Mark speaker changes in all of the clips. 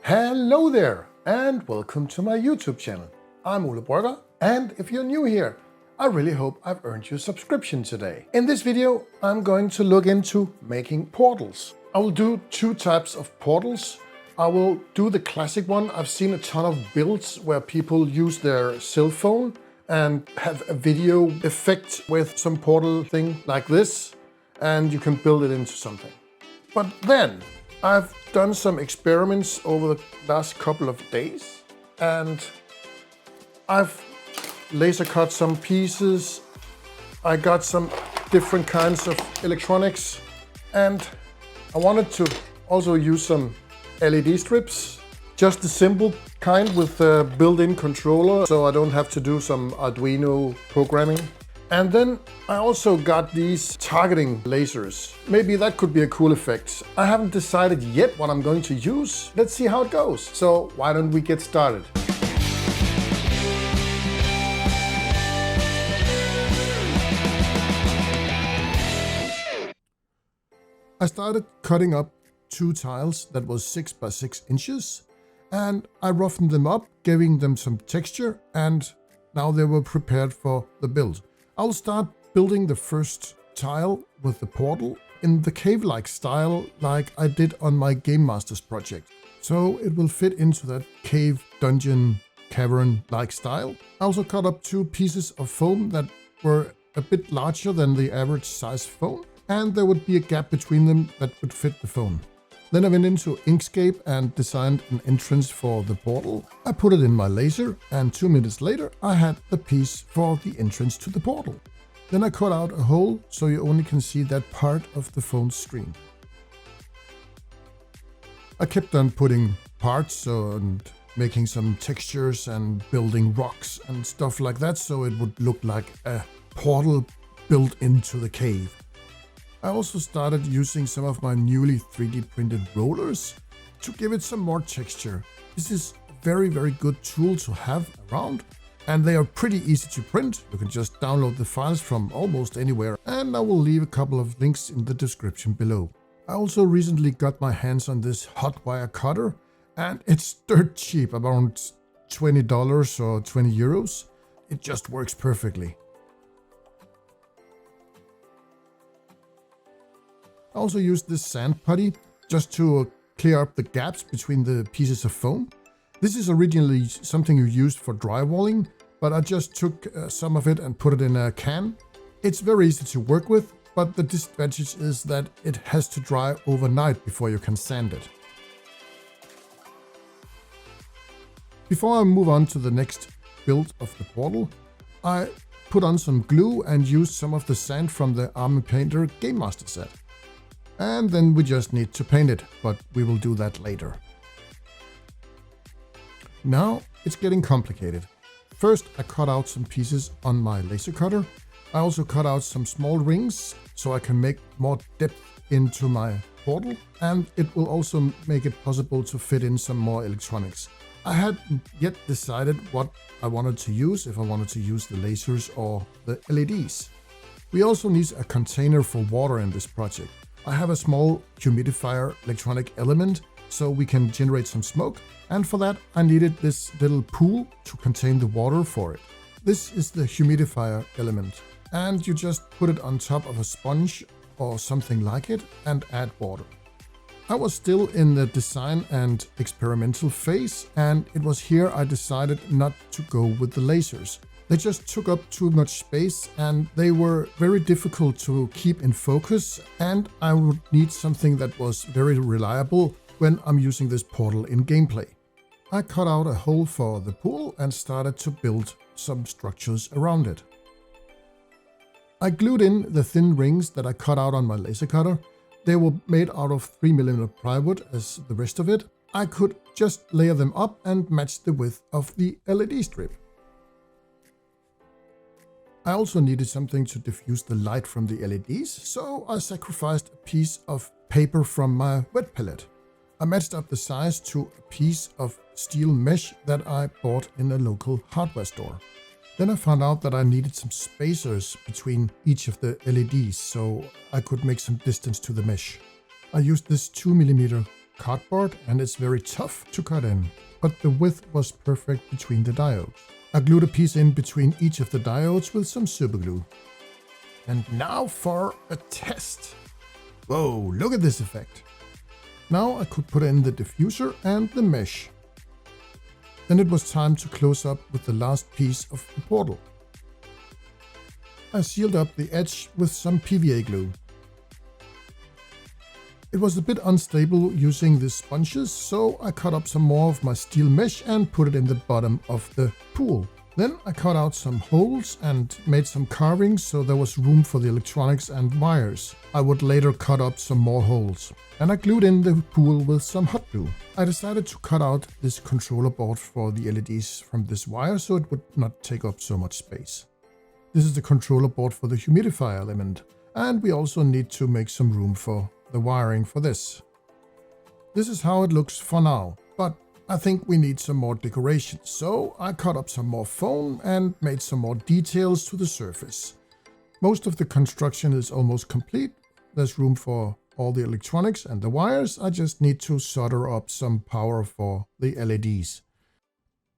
Speaker 1: Hello there and welcome to my YouTube channel. I'm Ole Brøgger, and if you're new here, I really hope I've earned your subscription today. In this video, I'm going to look into making portals. I will do two types of portals. I will do the classic one. I've seen a ton of builds where people use their cell phone and have a video effect with some portal thing like this, and you can build it into something. But then I've done some experiments over the last couple of days, and I've laser cut some pieces. I got some different kinds of electronics, and I wanted to also use some LED strips, just the simple kind with a built-in controller, so I don't have to do some Arduino programming. And then I also got these targeting lasers. Maybe that could be a cool effect. I haven't decided yet what I'm going to use. Let's see how it goes. So why don't we get started? I started cutting up two tiles that was 6 by 6 inches, and I roughened them up, giving them some texture, and now they were prepared for the build. I'll start building the first tile with the portal in the cave-like style like I did on my Game Masters project. So it will fit into that cave, dungeon, cavern-like style. I also cut up two pieces of foam that were a bit larger than the average size foam, and there would be a gap between them that would fit the foam. Then I went into Inkscape and designed an entrance for the portal. I put it in my laser, and 2 minutes later I had the piece for the entrance to the portal. Then I cut out a hole so you only can see that part of the phone screen. I kept on putting parts and making some textures and building rocks and stuff like that, so it would look like a portal built into the cave. I also started using some of my newly 3D printed rollers to give it some more texture. This is a very good tool to have around, and they are pretty easy to print. You can just download the files from almost anywhere, and I will leave a couple of links in the description below. I also recently got my hands on this hot wire cutter, and it's dirt cheap, around $20 or 20 euros. It just works perfectly. I also used this sand putty just to clear up the gaps between the pieces of foam. This is originally something you used for drywalling, but I just took some of it and put it in a can. It's very easy to work with, but the disadvantage is that it has to dry overnight before you can sand it. Before I move on to the next build of the portal, I put on some glue and used some of the sand from the Army Painter Game Master set. And then we just need to paint it, but we will do that later. Now it's getting complicated. First, I cut out some pieces on my laser cutter. I also cut out some small rings so I can make more depth into my portal, and it will also make it possible to fit in some more electronics. I hadn't yet decided what I wanted to use, if I wanted to use the lasers or the LEDs. We also need a container for water in this project. I have a small humidifier electronic element so we can generate some smoke, and for that I needed this little pool to contain the water for it. This is the humidifier element, and you just put it on top of a sponge or something like it and add water. I was still in the design and experimental phase, and it was here I decided not to go with the lasers. They just took up too much space and they were very difficult to keep in focus, and I would need something that was very reliable when I'm using this portal in gameplay. I cut out a hole for the pool and started to build some structures around it. I glued in the thin rings that I cut out on my laser cutter. They were made out of 3mm plywood as the rest of it. I could just layer them up and match the width of the LED strip. I also needed something to diffuse the light from the LEDs, so I sacrificed a piece of paper from my wet palette. I matched up the size to a piece of steel mesh that I bought in a local hardware store. Then I found out that I needed some spacers between each of the LEDs so I could make some distance to the mesh. I used this 2mm cardboard and it's very tough to cut in, but the width was perfect between the diodes. I glued a piece in between each of the diodes with some super glue. And now for a test. Whoa, look at this effect. Now I could put in the diffuser and the mesh. Then it was time to close up with the last piece of the portal. I sealed up the edge with some PVA glue. It was a bit unstable using the sponges, so I cut up some more of my steel mesh and put it in the bottom of the pool. Then I cut out some holes and made some carvings so there was room for the electronics and wires. I would later cut up some more holes. And I glued in the pool with some hot glue. I decided to cut out this controller board for the LEDs from this wire so it would not take up so much space. This is the controller board for the humidifier element, and we also need to make some room for the wiring for this. This is how it looks for now, but I think we need some more decoration, so I cut up some more foam and made some more details to the surface. Most of the construction is almost complete. There's room for all the electronics and the wires. I just need to solder up some power for the LEDs.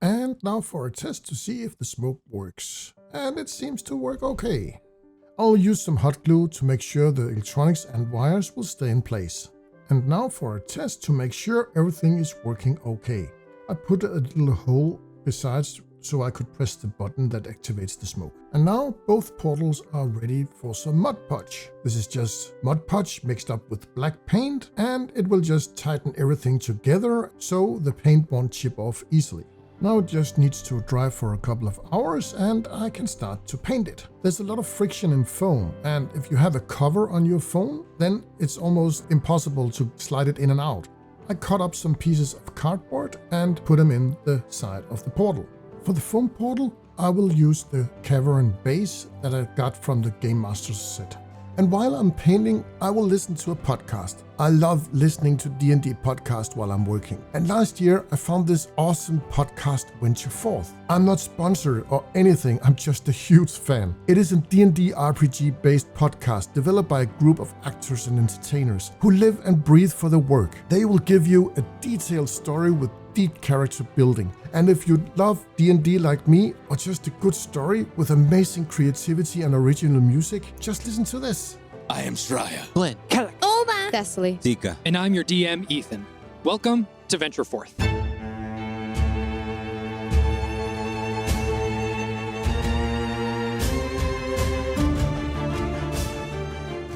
Speaker 1: And now for a test to see if the smoke works. And it seems to work okay. I'll use some hot glue to make sure the electronics and wires will stay in place. And now for a test to make sure everything is working okay. I put a little hole besides so I could press the button that activates the smoke. And now both portals are ready for some Mod Podge. This is just Mod Podge mixed up with black paint, and it will just tighten everything together so the paint won't chip off easily. Now it just needs to dry for a couple of hours and I can start to paint it. There's a lot of friction in foam, and if you have a cover on your phone, then it's almost impossible to slide it in and out. I cut up some pieces of cardboard and put them in the side of the portal. For the foam portal, I will use the cavern base that I got from the Game Masters set. And while I'm painting, I will listen to a podcast. I love listening to D&D podcast while I'm working. And last year, I found this awesome podcast, Venture Forth. I'm not sponsored or anything, I'm just a huge fan. It is a D&D RPG-based podcast developed by a group of actors and entertainers who live and breathe for the work. They will give you a detailed story with deep character building. And if you love D&D like me, or just a good story with amazing creativity and original music, just listen to this.
Speaker 2: I am Straya.
Speaker 3: Blinn.
Speaker 4: Kellic. Oba. Thessaly.
Speaker 2: Zika.
Speaker 3: And I'm your DM, Ethan. Welcome to Venture Forth.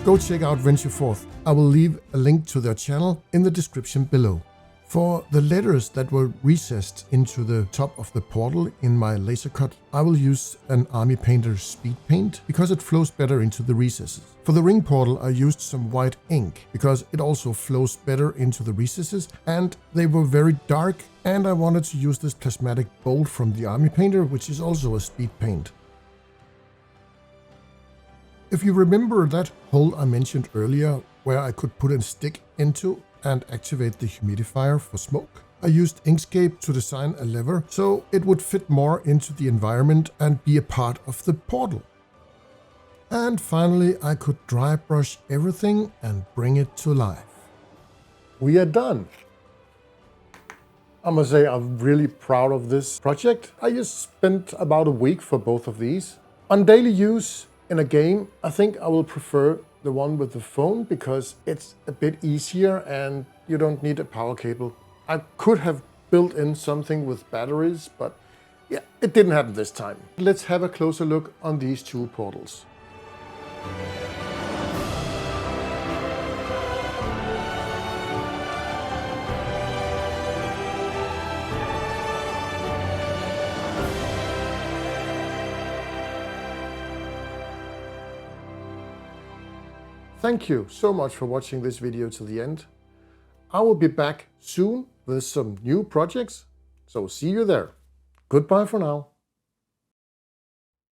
Speaker 1: Go check out Venture Forth. I will leave a link to their channel in the description below. For the letters that were recessed into the top of the portal in my laser cut, I will use an Army Painter speed paint because it flows better into the recesses. For the ring portal, I used some white ink because it also flows better into the recesses, and they were very dark, and I wanted to use this plasmatic bolt from the Army Painter, which is also a speed paint. If you remember that hole I mentioned earlier where I could put a stick into and activate the humidifier for smoke, I used Inkscape to design a lever so it would fit more into the environment and be a part of the portal. And finally, I could dry brush everything and bring it to life. We are done. I must say I'm really proud of this project. I just spent about a week for both of these. On daily use in a game, I think I will prefer the one with the phone because it's a bit easier and you don't need a power cable. I could have built in something with batteries, but yeah, it didn't happen this time. Let's have a closer look on these two portals. Thank you so much for watching this video to the end. I will be back soon with some new projects, so see you there. Goodbye for now.